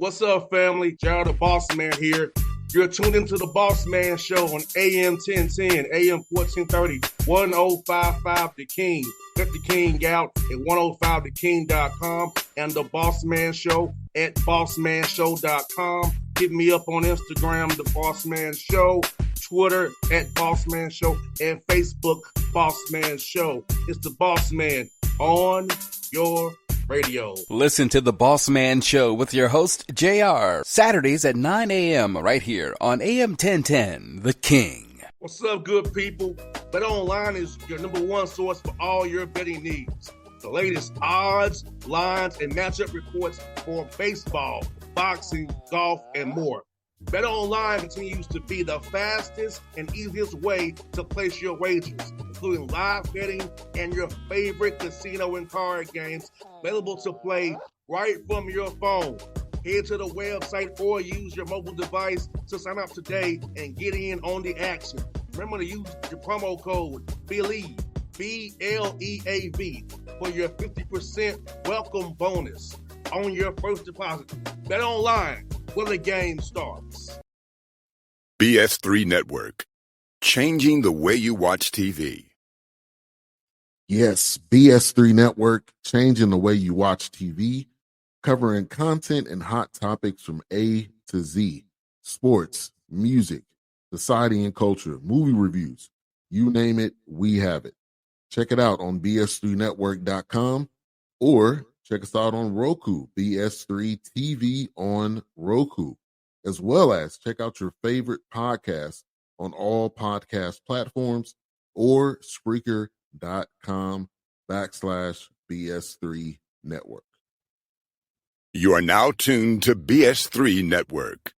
What's up, family? Gerald the Bossman here. You're tuned into the Bossman Show on AM 1010, AM 1430, 1055 The King. Let the King out at 105theking.com and the Bossman Show at bossmanshow.com. Hit me up on Instagram, The Bossman Show, Twitter at Bossman Show, and Facebook, Bossman Show. It's the Bossman on your radio. Listen to the Bossman Show with your host, JR, Saturdays at 9 a.m. right here on AM 1010, The King. What's up, good people? BetOnline is your number one source for all your betting needs. The latest odds, lines, and matchup reports for baseball, boxing, golf, and more. BetOnline continues to be the fastest and easiest way to place your wagers, including live betting and your favorite casino and card games available to play right from your phone. Head to the website or use your mobile device to sign up today and get in on the action. Remember to use your promo code BELIEVE, B-L-E-A-V, for your 50% welcome bonus on your first deposit. BetOnline, where the game starts. BS3 Network, changing the way you watch TV. Yes, BS3 Network, changing the way you watch TV, covering content and hot topics from A to Z, sports, music, society and culture, movie reviews, you name it, we have it. Check it out on bs3network.com or check us out on Roku, BS3 TV on Roku, as well as check out your favorite podcasts on all podcast platforms or Spreaker.com/BS3 Network. You are now tuned to BS3 Network.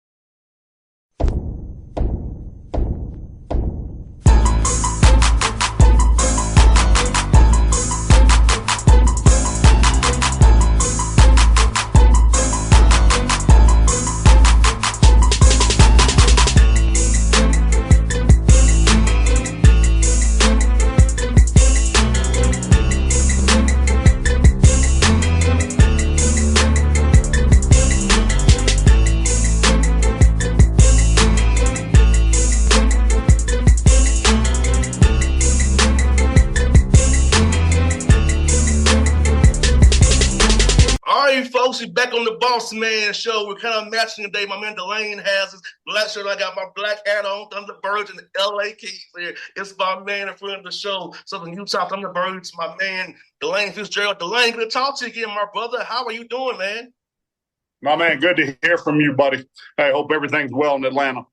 Folks, we're back on the Bossman Show. We're kind of matching today. My man DeLane has his black shirt. I got my black hat on. Thunderbirds and the LA Keys here. It's my man in front of the show. Southern Utah Thunderbirds, my man DeLane Fitzgerald. DeLane, good to talk to you again, my brother. How are you doing, man? My man, good to hear from you, buddy. I hope everything's well in Atlanta.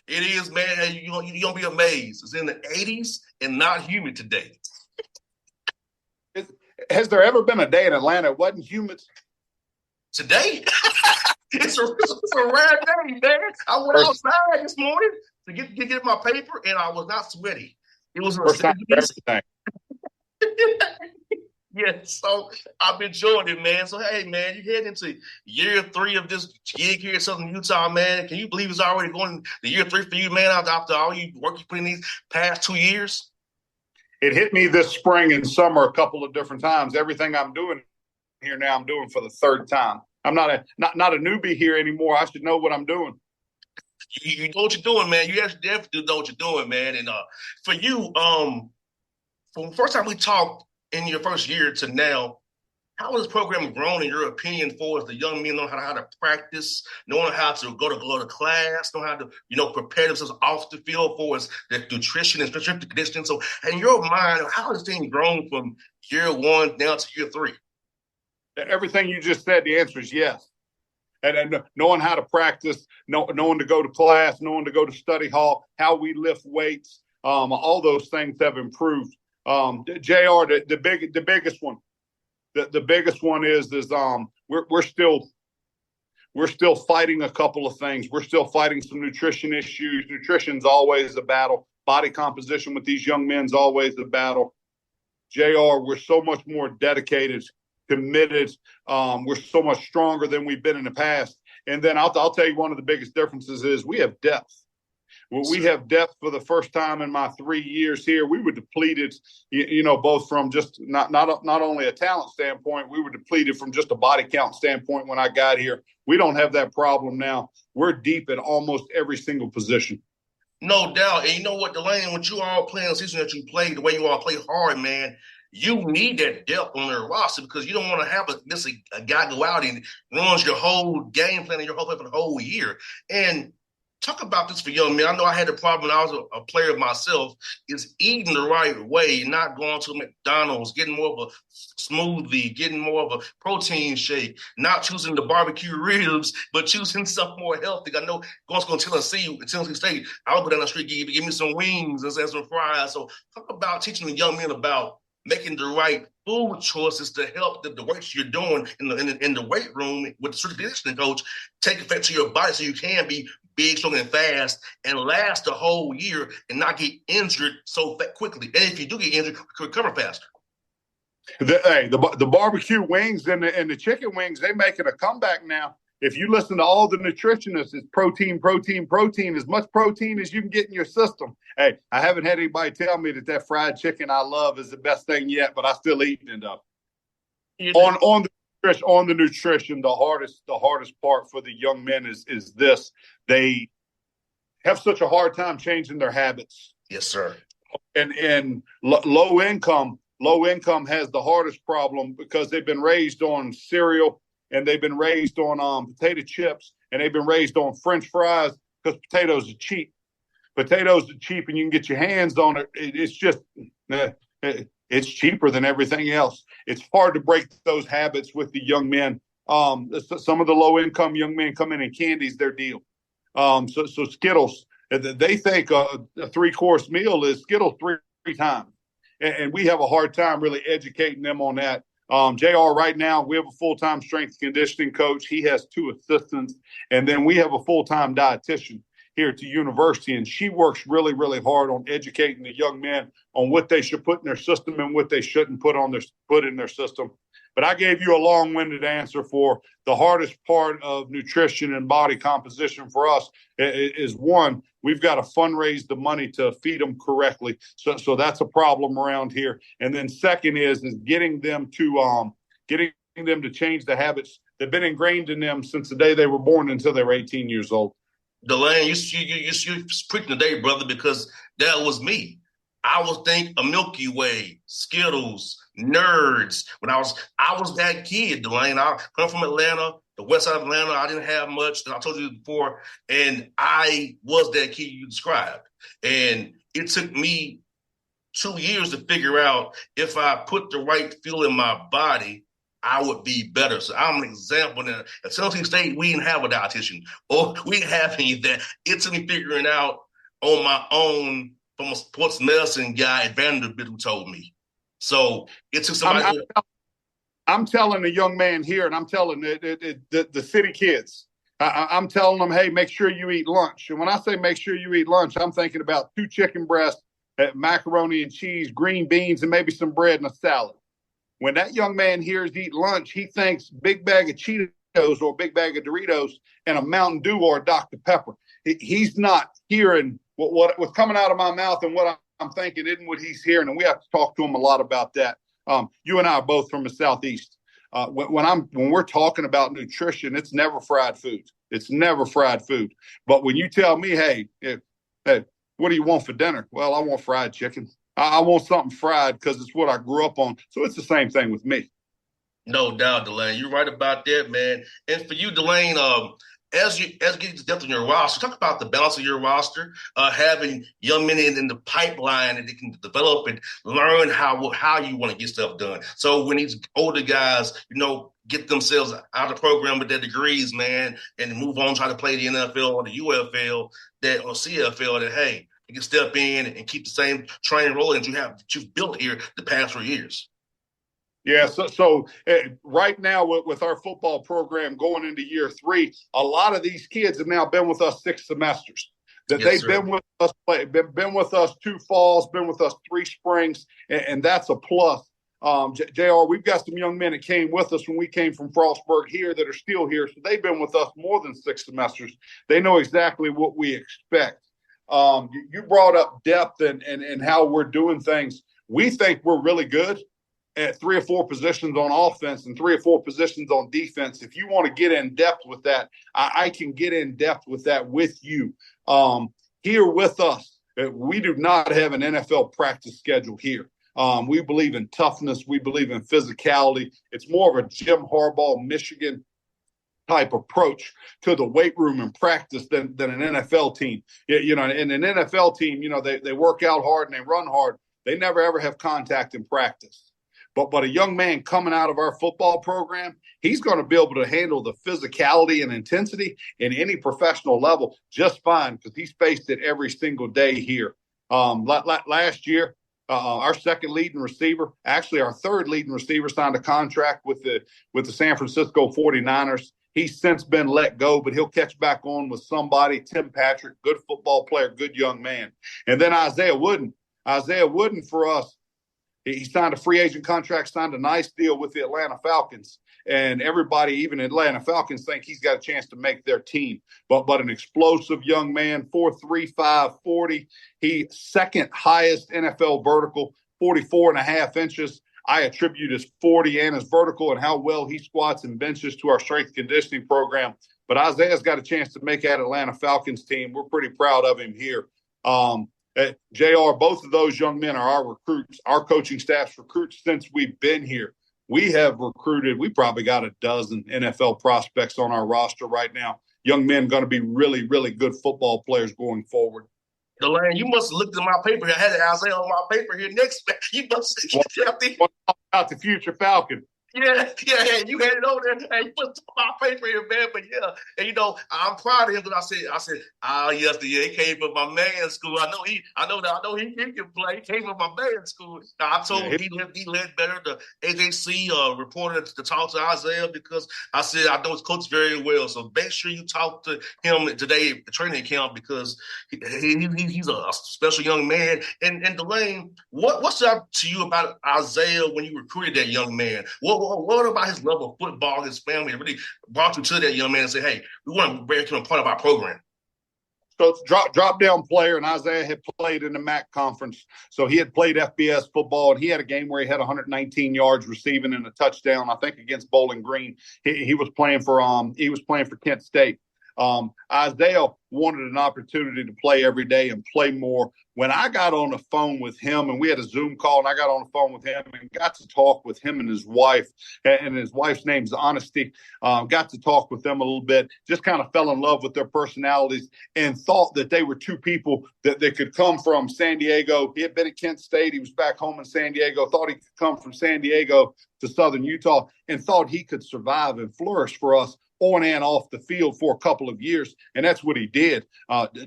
It is, man. Hey, you're going to be amazed. It's in the 80s and not humid today. Has there ever been a day in Atlanta it wasn't humid? Today? it's a rare day, man. I went outside this morning to get my paper, and I was not sweaty. It was first time for everything. Yeah, so I've been enjoying it, man. So, hey, man, you head into year 3 of this gig here in Southern Utah, man. Can you believe it's already going to year 3 for you, man, after all you work you put in these past 2 years? It hit me this spring and summer a couple of different times. Everything I'm doing here now, I'm doing for the third time. I'm not a newbie here anymore. I should know what I'm doing. You know what you're doing, man. You actually definitely know what you're doing, man. And for you, from the first time we talked in your first year to now, how has this program grown in your opinion for the young men knowing how to practice, knowing how to go to class, knowing how to, prepare themselves off the field for the nutrition and strength conditioning? So in your mind, how has this thing grown from year 1 now to year 3? Everything you just said, the answer is yes. And knowing how to practice, knowing to go to class, knowing to go to study hall, how we lift weights, all those things have improved. JR, the biggest one, the biggest one is we're still fighting a couple of things. We're still fighting some nutrition issues. Nutrition's always a battle. Body composition with these young men's always a battle. JR, we're so much more dedicated, committed. We're so much stronger than we've been in the past. And then I'll tell you one of the biggest differences is we have depth. We have depth for the first time in my 3 years here. We were depleted, both from just not only a talent standpoint, we were depleted from just a body count standpoint when I got here. We don't have that problem now. We're deep at almost every single position. No doubt. And you know what, DeLane, when you all playing the season that you played, the way you all play hard, man, you need that depth on their roster because you don't want to have a guy go out and runs your whole game plan and your whole play for the whole year. And talk about this for young men. I know I had a problem when I was a player myself, is eating the right way, not going to McDonald's, getting more of a smoothie, getting more of a protein shake, not choosing the barbecue ribs, but choosing something more healthy. I know going to Tennessee State, I'll go down the street, give me some wings and some fries. So talk about teaching the young men about making the right food choices to help the weights you're doing in the weight room with the strength conditioning coach take effect to your body so you can be big, strong, and fast and last the whole year and not get injured so quickly. And if you do get injured, recover faster. The barbecue wings and the chicken wings, they're making a comeback now. If you listen to all the nutritionists, it's protein, as much protein as you can get in your system. Hey, I haven't had anybody tell me that fried chicken I love is the best thing yet, but I still eating it up. On the nutrition, the hardest part for the young men is this. They have such a hard time changing their habits. Yes, sir. And low income has the hardest problem because they've been raised on cereal, and they've been raised on potato chips, and they've been raised on French fries because potatoes are cheap. Potatoes are cheap, and you can get your hands on it. It's just it's cheaper than everything else. It's hard to break those habits with the young men. Some of the low-income young men come in and candy's their deal. So Skittles, they think a 3-course meal is Skittles three times, and we have a hard time really educating them on that. JR, right now, we have a full-time strength conditioning coach. He has 2 assistants. And then we have a full-time dietitian here at the university. And she works really, really hard on educating the young men on what they should put in their system and what they shouldn't put in their system. But I gave you a long-winded answer for the hardest part of nutrition and body composition for us is one, we've got to fundraise the money to feed them correctly. So that's a problem around here. And then second is getting them to change the habits that have been ingrained in them since the day they were born until they were 18 years old. DeLane, you preaching today, brother, because that was me. I was thinking a Milky Way, Skittles, Nerds. When I was that kid, DeLane. I come from Atlanta, the west side of Atlanta. I didn't have much, I told you before, and I was that kid you described. And it took me 2 years to figure out if I put the right fuel in my body, I would be better. So I'm an example. Now, at Tennessee State, we didn't have a dietitian, or we didn't have any of that. It took me figuring out on my own from a sports medicine guy at Vanderbilt who told me. So it took somebody. I'm telling the young man here, and I'm telling the city kids, I'm telling them, hey, make sure you eat lunch. And when I say make sure you eat lunch, I'm thinking about 2 chicken breasts, macaroni and cheese, green beans, and maybe some bread and a salad. When that young man hears eat lunch, he thinks big bag of Cheetos or a big bag of Doritos and a Mountain Dew or a Dr. Pepper. He's not hearing what's coming out of my mouth, and what I'm thinking isn't what he's hearing. And we have to talk to him a lot about that. You and I are both from the Southeast. When we're talking about nutrition, it's never fried food. It's never fried food. But when you tell me, hey, what do you want for dinner? Well, I want fried chicken. I want something fried because it's what I grew up on. So it's the same thing with me. No doubt, DeLane. You're right about that, man. And for you, DeLane, as you get to depth on your roster, talk about the balance of your roster, having young men in the pipeline that they can develop and learn how you want to get stuff done. So when these older guys, get themselves out of the program with their degrees, man, and move on, try to play the NFL or the UFL or CFL, that, hey, you can step in and keep the same train rolling that you've built here the past 3 years. Yeah, so right now with our football program going into year 3, a lot of these kids have now been with us 6 semesters. They've been with us, been with us 2 falls, been with us 3 springs, and that's a plus. JR, we've got some young men that came with us when we came from Frostburg here that are still here, so they've been with us more than 6 semesters. They know exactly what we expect. You brought up depth and how we're doing things. We think we're really good at 3 or 4 positions on offense and 3 or 4 positions on defense. If you want to get in depth with that, I can get in depth with that with you. Here with us, we do not have an NFL practice schedule here. We believe in toughness. We believe in physicality. It's more of a Jim Harbaugh, Michigan type approach to the weight room and practice than an NFL team. In an NFL team, they work out hard and they run hard. They never, ever have contact in practice. But a young man coming out of our football program, he's going to be able to handle the physicality and intensity in any professional level just fine because he's faced it every single day here. Last year, our second leading receiver, actually our third leading receiver, signed a contract with the San Francisco 49ers. He's since been let go, but he'll catch back on with somebody. Tim Patrick, good football player, good young man. And then Isaiah Wooden for us, he signed a free agent contract, signed a nice deal with the Atlanta Falcons. And everybody, even Atlanta Falcons, think he's got a chance to make their team. But an explosive young man, 4'3", 540. He second highest NFL vertical, 44.5 inches. I attribute his 40 and his vertical and how well he squats and benches to our strength conditioning program. But Isaiah's got a chance to make that Atlanta Falcons team. We're pretty proud of him here. JR, both of those young men are our recruits. Our coaching staff's recruits since we've been here. We have recruited, we probably got a dozen NFL prospects on our roster right now. Young men going to be really, really good football players going forward. DeLane, you must have looked at my paper. I had Isaiah on my paper here next. You must have about the future Falcon. Yeah, you had it on there. Hey, you put my paper here, man. But yeah, and I'm proud of him because I said, yes, he came from my man's school. I know he can play. He came from my man's school. Now, I told him he led better. The AJC reported to talk to Isaiah because I said I know his coach very well. So make sure you talk to him today at the training camp because he's a special young man. And DeLane, what stood out to you about Isaiah when you recruited that young man? What about his love of football, his family, really brought you to that young man and say, hey, we want to bring him a part of our program? So it's drop-down player, and Isaiah had played in the MAC conference. So he had played FBS football, and he had a game where he had 119 yards receiving and a touchdown, I think, against Bowling Green. He was playing for Kent State. Isaiah wanted an opportunity to play every day and play more. When I got on the phone with him, and we had a Zoom call, and I got on the phone with him and got to talk with him and his wife, and his wife's name's Honesty, got to talk with them a little bit, just kind of fell in love with their personalities and thought that they were two people that they could come from San Diego. He had been at Kent State. He was back home in San Diego, thought he could come from San Diego to Southern Utah and thought he could survive and flourish for us on and off the field for a couple of years, and that's what he did.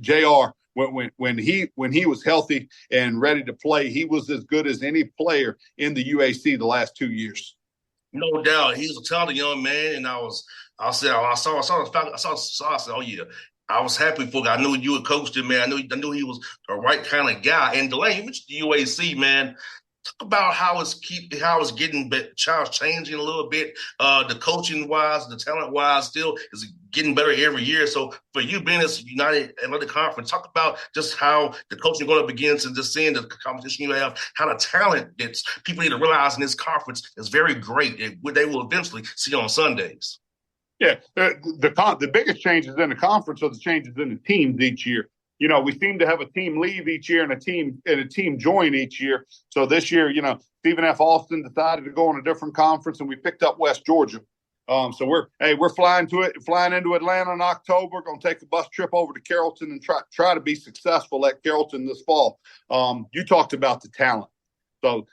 JR, when he was healthy and ready to play, he was as good as any player in the UAC the last 2 years. No doubt, he's a talented young man, and I said, oh yeah. I was happy for him. I knew you had coached him, man. I knew he was the right kind of guy. And DeLane, you mentioned the UAC, man. Talk about how it's getting changing a little bit. The coaching wise, the talent wise, still is getting better every year. So for you being as United Athletic Conference, talk about just how the coaching going to begin to just seeing the competition you have, how the talent that people need to realize in this conference is very great. They will eventually see on Sundays. Yeah, the biggest changes in the conference are the changes in the teams each year. We seem to have a team leave each year and a team join each year. So this year, Stephen F. Austin decided to go in a different conference, and we picked up West Georgia. So we're flying into Atlanta in October. Going to take a bus trip over to Carrollton and try to be successful at Carrollton this fall. You talked about the talent. So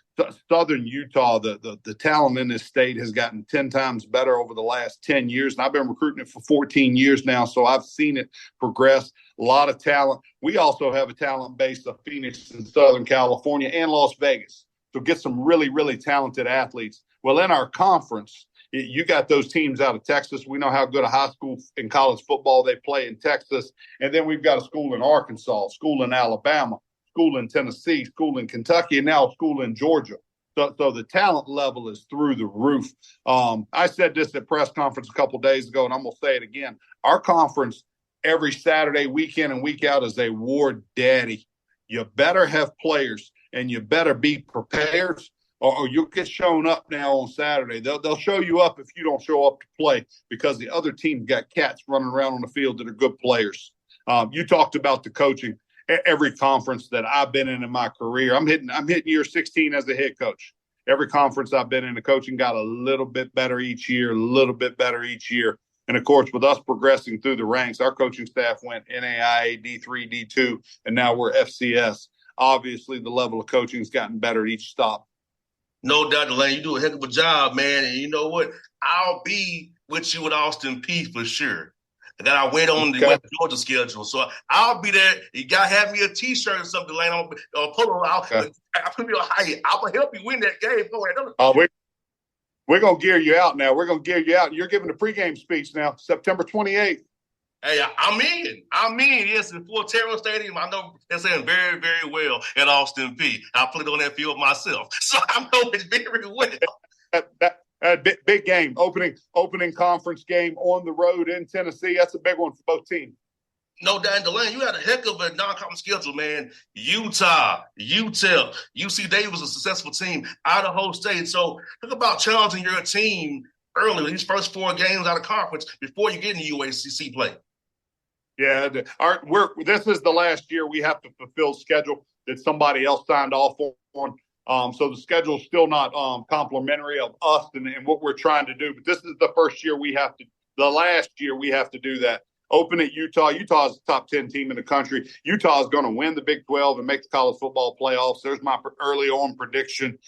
Southern Utah, the talent in this state has gotten 10 times better over the last 10 years. And I've been recruiting it for 14 years now, so I've seen it progress. A lot of talent. We also have a talent base of Phoenix and Southern California and Las Vegas. So get some really, really talented athletes. Well, in our conference, you got those teams out of Texas. We know how good a high school and college football they play in Texas. And then we've got a school in Arkansas, school in Alabama, school in Tennessee, school in Kentucky, and now a school in Georgia. So the talent level is through the roof. I said this at press conference a couple of days ago, and I'm going to say it again. Our conference every Saturday, week in and week out, is a war daddy. You better have players, and you better be prepared, or you'll get shown up now on Saturday. They'll show you up if you don't show up to play, because the other team got cats running around on the field that are good players. You talked about the coaching. Every conference that I've been in my career, I'm hitting year 16 as a head coach. Every conference I've been in, the coaching got a little bit better each year, a little bit better each year. And, of course, with us progressing through the ranks, our coaching staff went NAIA, D3, D2, and now we're FCS. Obviously, the level of coaching has gotten better at each stop. No doubt, DeLane, you do a heck of a job, man. And you know what? I'll be with you at Austin Peay for sure. I got to wait on the West Georgia schedule. So I'll be there. You got to have me a T-shirt or something, DeLane. I'll polo. I'll help you win that game. Go ahead. We're going to gear you out now. We're going to gear you out. You're giving a pregame speech now, September 28th. Hey, I'm in. Yes, in Fort Terrell Stadium. I know they're saying very, very well at Austin Peay. I played on that field myself, so I know it very well. Big game, opening conference game on the road in Tennessee. That's a big one for both teams. No doubt, DeLane, you had a heck of a non-conference schedule, man. Utah, UTEP, UC Davis, a successful team, Idaho State. So think about challenging your team early, these first 4 games out of conference before you get into UACC play. Yeah, this is the last year we have to fulfill schedule that somebody else signed off on. So the schedule is still not complimentary of us and what we're trying to do. But this is the first year the last year we have to do that. Open at Utah. Utah is the top 10 team in the country. Utah is going to win the Big 12 and make the college football playoffs. There's my early on prediction.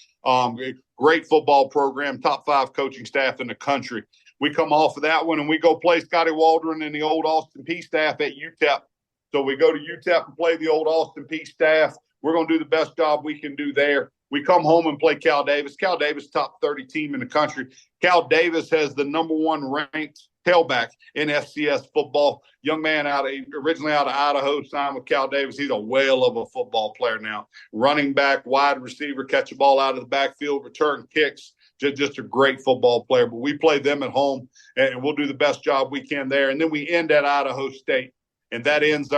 Great football program, top 5 coaching staff in the country. We come off of that one and we go play Scotty Waldron and the old Austin Peay staff at UTEP. So we go to UTEP and play the old Austin Peay staff. We're going to do the best job we can do there. We come home and play Cal Davis. Cal Davis, top 30 team in the country. Cal Davis has the number 1 ranked tailback in FCS football. Young man originally out of Idaho, signed with Cal Davis. He's a whale of a football player now. Running back, wide receiver, catch a ball out of the backfield, return kicks. Just a great football player. But we play them at home, and we'll do the best job we can there. And then we end at Idaho State. And that ends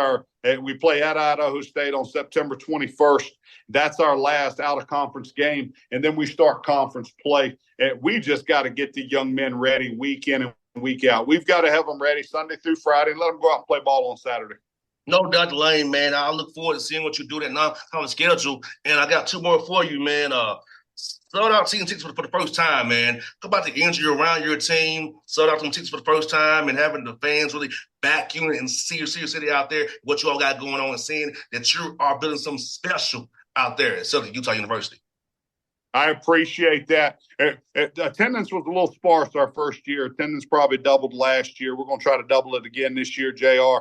we play at Idaho State on September 21st. That's our last out-of-conference game. And then we start conference play. And we just got to get the young men ready week in and week out. We've got to have them ready Sunday through Friday and let them go out and play ball on Saturday. No doubt, DeLane, man. I look forward to seeing what you do that non-conference schedule. And I got 2 more for you, man. Sold out season tickets for the first time, man. Talk about the energy around your team. Sold out some tickets for the first time and having the fans really back you and see your city out there, what you all got going on, and seeing that you are building something special out there at Southern Utah University. I appreciate that. Attendance was a little sparse our first year. Attendance probably doubled last year. We're going to try to double it again this year, JR.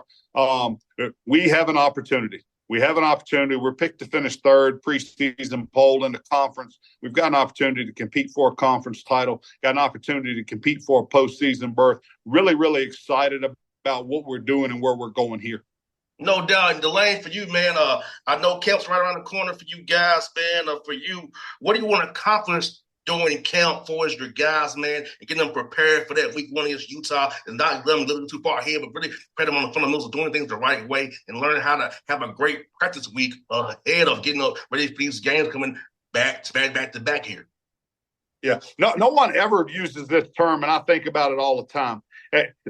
We have an opportunity. We're picked to finish 3rd preseason poll in the conference. We've got an opportunity to compete for a conference title, got an opportunity to compete for a postseason berth. Really, really excited about what we're doing and where we're going here. No doubt. And DeLane, for you, man, I know camp's right around the corner for you guys, man. For you, what do you want to accomplish during camp for as your guys, man, and getting them prepared for that week 1 against Utah, and not let them go too far ahead, but really prepare them on the fundamentals of doing things the right way and learning how to have a great practice week ahead of getting up ready for these games coming back to back here. Yeah. No one ever uses this term, and I think about it all the time.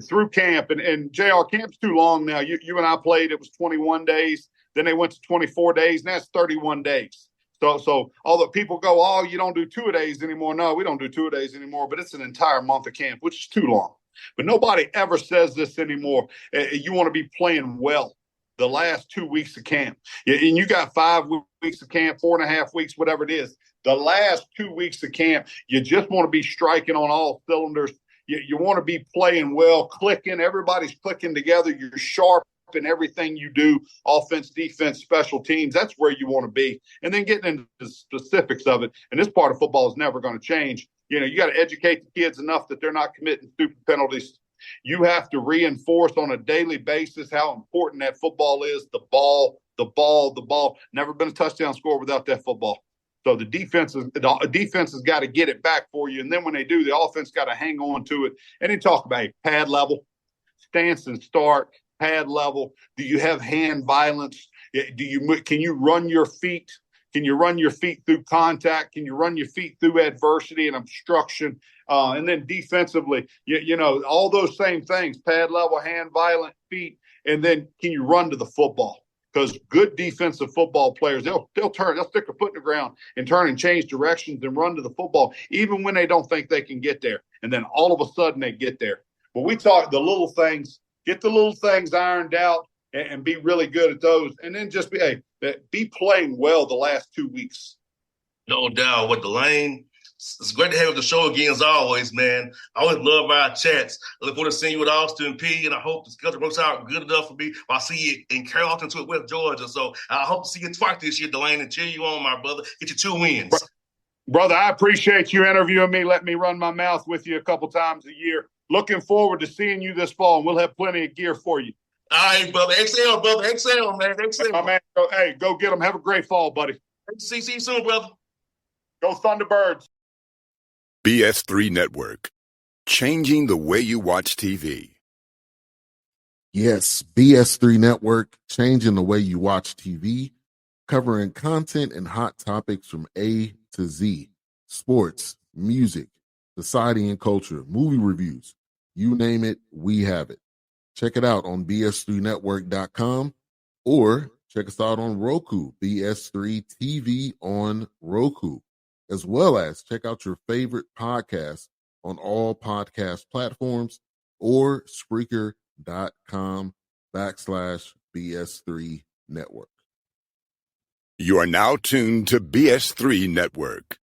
Through camp, and JR, camp's too long now. You and I played, it was 21 days. Then they went to 24 days, and that's 31 days. So although people go, oh, you don't do 2-a-days anymore. No, we don't do 2-a-days anymore, but it's an entire month of camp, which is too long. But nobody ever says this anymore. You want to be playing well the last 2 weeks of camp. And you got 5 weeks of camp, 4.5 weeks, whatever it is. The last 2 weeks of camp, you just want to be striking on all cylinders. You want to be playing well, clicking. Everybody's clicking together. You're sharp in everything you do, offense, defense, special teams. That's where you want to be. And then getting into the specifics of it. And this part of football is never going to change. You got to educate the kids enough that they're not committing stupid penalties. You have to reinforce on a daily basis how important that football is. The ball. Never been a touchdown score without that football. So the defense has got to get it back for you. And then when they do, the offense got to hang on to it. And then talk about pad level, stance and start, pad level? Do you have hand violence? Can you run your feet? Can you run your feet through contact? Can you run your feet through adversity and obstruction? And then defensively, you know, all those same things, pad level, hand violent, feet. And then can you run to the football? Because good defensive football players, they'll stick a foot in the ground and turn and change directions and run to the football, even when they don't think they can get there. And then all of a sudden they get there. But we talk the little things, get the little things ironed out and be really good at those. And then just be playing well the last 2 weeks. No doubt. With DeLane, it's great to have you on the show again, as always, man. I always love our chats. I look forward to seeing you at Austin P, and I hope the schedule works out good enough for me. I'll see you in Carrollton to West Georgia. So I hope to see you twice this year, DeLane, and cheer you on, my brother. Get you 2 wins. Brother, I appreciate you interviewing me. Let me run my mouth with you a couple times a year. Looking forward to seeing you this fall, and we'll have plenty of gear for you. All right, brother. XL, brother. XL, man. XL. My man, go get them. Have a great fall, buddy. See you soon, brother. Go Thunderbirds. BS3 Network. Changing the way you watch TV. Yes, BS3 Network, changing the way you watch TV, covering content and hot topics from A to Z. Sports, music, society and culture, movie reviews. You name it, we have it. Check it out on bs3network.com or check us out on Roku, BS3 TV on Roku, as well as check out your favorite podcast on all podcast platforms or Spreaker.com/BS3 Network. You are now tuned to BS3 Network.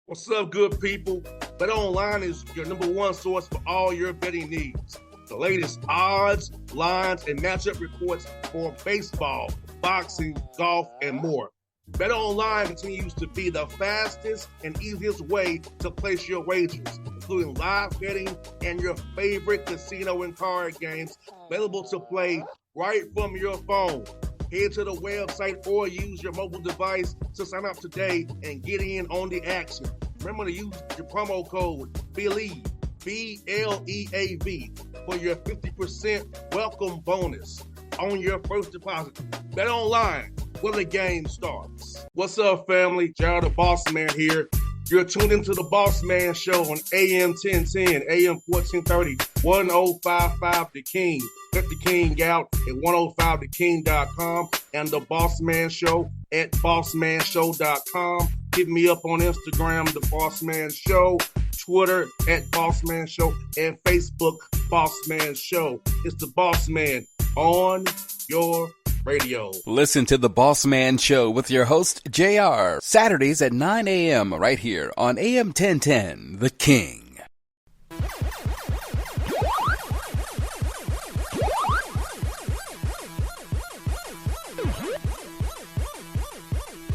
What's up, good people? BetOnline is your number one source for all your betting needs. The latest odds, lines, and matchup reports for baseball, boxing, golf, and more. BetOnline continues to be the fastest and easiest way to place your wagers, including live betting and your favorite casino and card games available to play right from your phone. Head to the website or use your mobile device to sign up today and get in on the action. Remember to use your promo code BELIEVE, BLEAV, for your 50% welcome bonus on your first deposit. Bet online where the game starts. What's up, family? Gerald the Bossman here. You're tuned into the Bossman Show on AM 1010, AM 1430, 1055 The King. Check The King out at 105theking.com and the Bossman Show at bossmanshow.com. Hit me up on Instagram, The Bossman Show, Twitter at Bossman Show, and Facebook, Bossman Show. It's the Bossman on your radio. Listen to The Bossman Show with your host, JR, Saturdays at 9 a.m. right here on AM 1010, The King.